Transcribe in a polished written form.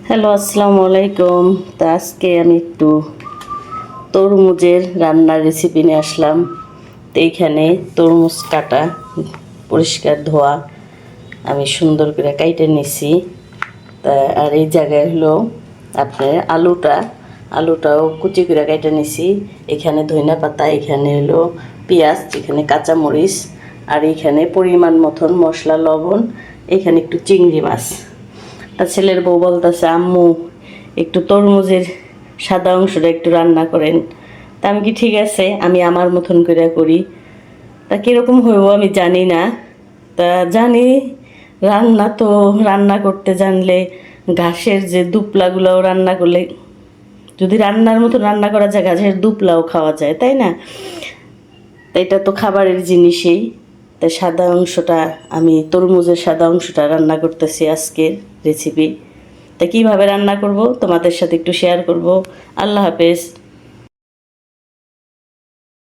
Hello, আসসালামু আলাইকুম। তা আজকে আমি একটু তরমুজের রান্নার রেসিপি নিয়ে আসলাম। তো এইখানে তরমুজ কাটা, পরিষ্কার ধোয়া আমি সুন্দর করে কাইটে নিছি। তা আর এই জায়গায় হলো আপনার আলুটাও কুচি করে কাইটে নিছি। এখানে ধনিয়া পাতা, এখানে হলো পেঁয়াজ, এখানে কাঁচামরিচ, আর এখানে পরিমাণ মতন মশলা, লবণ, এখানে একটু চিংড়ি মাছ। তা ছেলের বউ বলতেছে, আম্মু একটু তরমুজের সাদা অংশটা একটু রান্না করেন। তা আমি কি ঠিক আছে, আমি আমার মতন করে করি। তা কীরকম হইব আমি জানি না। তা জানি রান্না করতে জানলে ঘাসের যে দুপলাগুলোও রান্না করলে, যদি রান্নার মতো রান্না করা যায় ঘাসের দুপলাও খাওয়া যায়, তাই না? তা এটা তো খাবারের জিনিসই। তাই সাদা অংশটা, আমি তরমুজের সাদা অংশটা রান্না করতেছি আজকের রেসিপি। তা কীভাবে রান্না করব তোমাদের সাথে একটু শেয়ার করব। আল্লাহ হাফেজ।